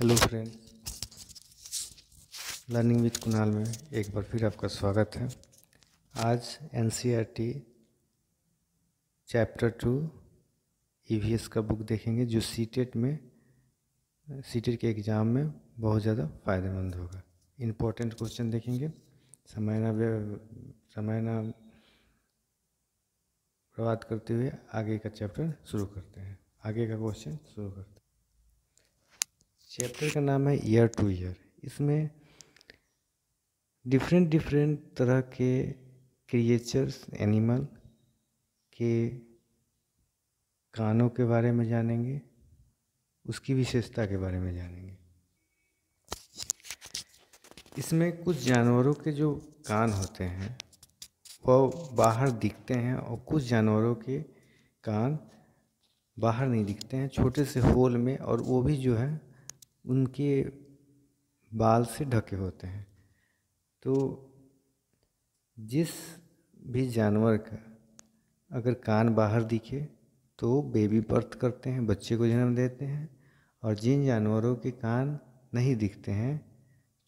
Hello friends, learning with Kunal में एक बार फिर आपका स्वागत है। आज एनसीईआरटी चैप्टर 2 ईवीएस का बुक देखेंगे जो सीटेट के एग्ज़ाम में बहुत ज़्यादा फ़ायदेमंद होगा। इम्पोर्टेंट क्वेश्चन देखेंगे। समय ना बर्बाद करते हुए आगे का चैप्टर शुरू करते हैं। आगे का क्वेश्चन शुरू करते हैं। चैप्टर का नाम है ईयर टू ईयर। इसमें डिफरेंट तरह के क्रिएचर्स, एनिमल के कानों के बारे में जानेंगे, उसकी विशेषता के बारे में जानेंगे। इसमें कुछ जानवरों के जो कान होते हैं वो बाहर दिखते हैं और कुछ जानवरों के कान बाहर नहीं दिखते हैं, छोटे से होल में, और वो भी जो है उनके बाल से ढके होते हैं। तो जिस भी जानवर का अगर कान बाहर दिखे तो बेबी बर्थ करते हैं, बच्चे को जन्म देते हैं, और जिन जानवरों के कान नहीं दिखते हैं,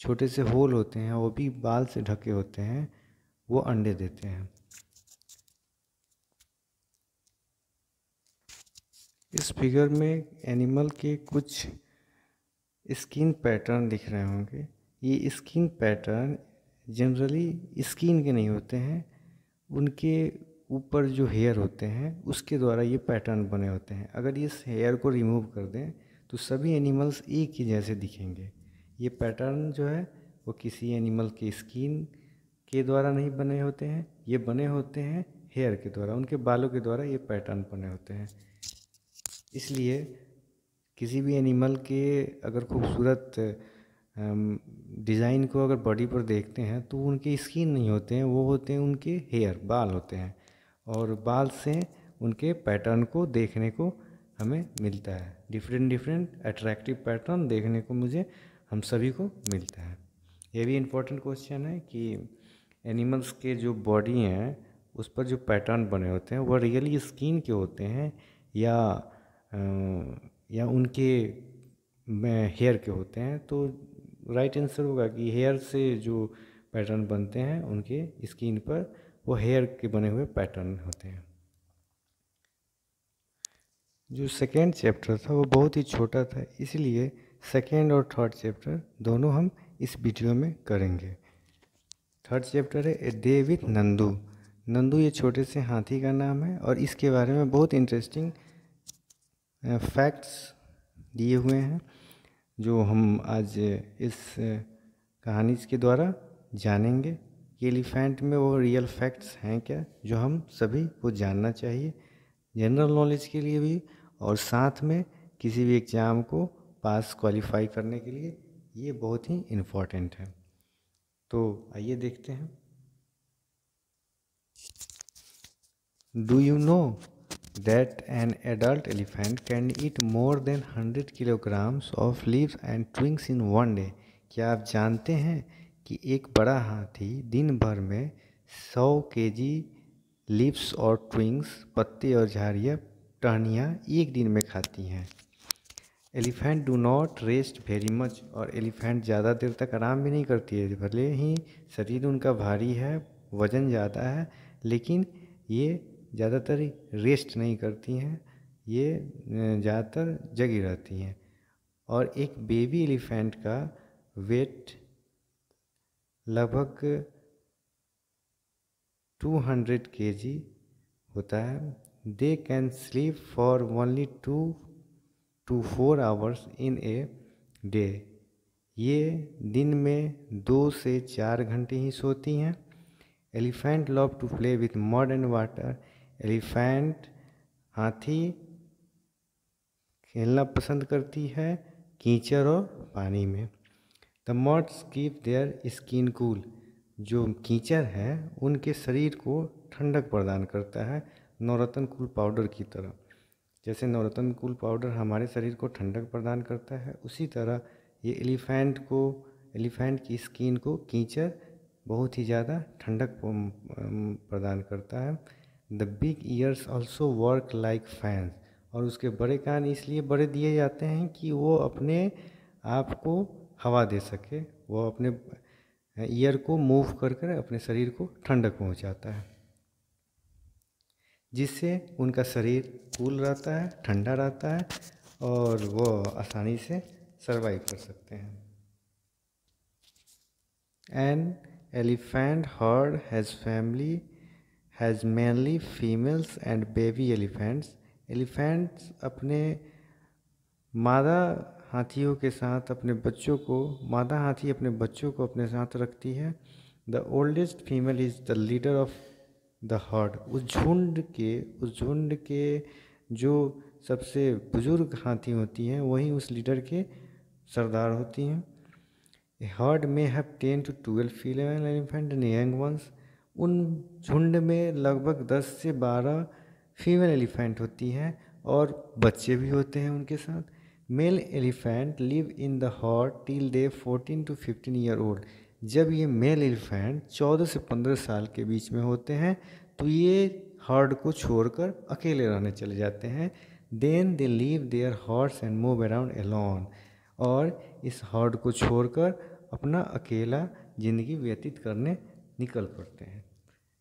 छोटे से होल होते हैं, वो भी बाल से ढके होते हैं, वो अंडे देते हैं। इस फिगर में एनिमल के कुछ स्किन पैटर्न दिख रहे होंगे। ये स्किन पैटर्न जनरली स्किन के नहीं होते हैं, उनके ऊपर जो हेयर होते हैं उसके द्वारा ये पैटर्न बने होते हैं। अगर इस हेयर को रिमूव कर दें तो सभी एनिमल्स एक ही जैसे दिखेंगे। ये पैटर्न जो है वो किसी एनिमल के स्किन के द्वारा नहीं बने होते हैं, ये बने होते हैं हेयर के द्वारा, उनके बालों के द्वारा ये पैटर्न बने होते हैं। इसलिए किसी भी एनिमल के अगर खूबसूरत डिज़ाइन को अगर बॉडी पर देखते हैं तो उनके स्किन नहीं होते हैं, वो होते हैं उनके हेयर, बाल होते हैं, और बाल से उनके पैटर्न को देखने को हमें मिलता है। डिफरेंट अट्रैक्टिव पैटर्न देखने को हम सभी को मिलता है। ये भी इम्पोर्टेंट क्वेश्चन है कि एनिमल्स के जो बॉडी हैं उस पर जो पैटर्न बने होते हैं वो रियली स्किन के होते हैं या उनके हेयर के होते हैं। तो राइट आंसर होगा कि हेयर से जो पैटर्न बनते हैं उनके स्किन पर, वो हेयर के बने हुए पैटर्न होते हैं। जो सेकेंड चैप्टर था वो बहुत ही छोटा था, इसलिए सेकेंड और थर्ड चैप्टर दोनों हम इस वीडियो में करेंगे। थर्ड चैप्टर है a day with Nandu. Nandu ये छोटे से हाथी का नाम है, और इसके बारे में बहुत इंटरेस्टिंग फैक्ट्स दिए हुए हैं जो हम आज इस कहानी के द्वारा जानेंगे कि एलिफेंट में वो रियल फैक्ट्स हैं क्या जो हम सभी को जानना चाहिए, जनरल नॉलेज के लिए भी, और साथ में किसी भी एग्ज़ाम को पास क्वालिफाई करने के लिए ये बहुत ही इम्पोर्टेंट है। तो आइए देखते हैं। Do you know that an adult elephant can eat more than 100 kilograms of leaves and twigs in one day? क्या आप जानते हैं कि एक बड़ा हाथी दिन भर में 100 केजी लीव्स और ट्विंग्स, पत्ते और झाड़ियाँ, टहनियाँ एक दिन में खाती हैं। Elephant do not rest very much, और एलिफेंट ज़्यादा देर तक आराम भी नहीं करती है। भले ही शरीर उनका भारी है, वज़न ज़्यादा है, लेकिन ये ज़्यादातर रेस्ट नहीं करती हैं, ये ज़्यादातर जगी रहती हैं। और एक बेबी एलिफेंट का वेट लगभग 200 केजी होता है। They can sleep for only 2 to 4 hours in a day। ये दिन में 2 से 4 घंटे ही सोती हैं। Elephant love to play with mud and water. Elephant हाथी खेलना पसंद करती है कीचड़ और पानी में। The muds keep their skin cool. जो कीचड़ है उनके शरीर को ठंडक प्रदान करता है, नवरत्न कूल पाउडर की तरह। जैसे नवरत्न कूल पाउडर हमारे शरीर को ठंडक प्रदान करता है, उसी तरह ये एलिफेंट की स्किन को कीचड़ बहुत ही ज़्यादा ठंडक प्रदान करता है। The big years also work like fans. और उसके बड़े कान इसलिए बड़े दिए जाते हैं कि वो अपने आपको हवा दे सके, वो अपने ईयर को मूव कर कर अपने शरीर को ठंडक पहुंचाता है, जिससे उनका शरीर कूल रहता है, ठंडा रहता है और वो आसानी से सर्वाइव कर सकते हैं। An elephant herd has mainly females and baby elephants. Elephants अपने मादा हाथियों के साथ मादा हाथी अपने बच्चों को अपने साथ रखती है। The oldest female is the leader of the heard. उस झुंड के जो सबसे बुजुर्ग हाथी होती हैं वही उस लीडर के सरदार होती हैं। A herd may have 10 to 12 female elephant and young ones. उन झुंड में लगभग 10 से 12 फीमेल एलिफेंट होती हैं और बच्चे भी होते हैं उनके साथ। Mail elephant live in the heard till they 14 to 15 year old. जब ये मेल एलिफेंट 14 से 15 साल के बीच में होते हैं तो ये हर्ड को छोड़कर अकेले रहने चले जाते हैं। Then they leave their horse and move around alone. और इस हर्ड को छोड़कर अपना अकेला ज़िंदगी व्यतीत करने निकल पड़ते हैं।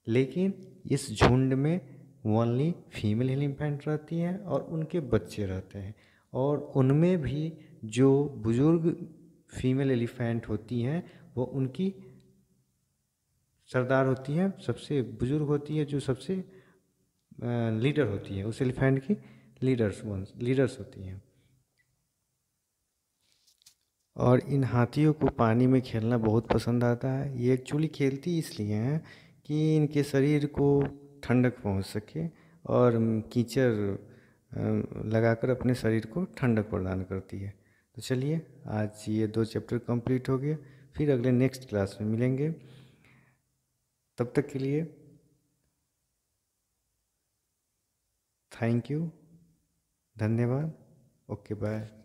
लेकिन इस झुंड में ओनली फीमेल एलिफेंट रहती हैं और उनके बच्चे रहते हैं, और उनमें भी जो बुजुर्ग फीमेल एलिफेंट होती हैं वो उनकी सरदार होती हैं, सबसे बुजुर्ग होती है, जो सबसे लीडर होती है, उस एलिफेंट की लीडर्स होती हैं। और इन हाथियों को पानी में खेलना बहुत पसंद आता है। ये एक्चुअली खेलती इसलिए हैं कि इनके शरीर को ठंडक पहुंच सके, और कीचड़ लगाकर अपने शरीर को ठंडक प्रदान करती है। तो चलिए, आज ये 2 चैप्टर कंप्लीट हो गए, फिर अगले नेक्स्ट क्लास में मिलेंगे। तब तक के लिए थैंक यू, धन्यवाद, ओके बाय।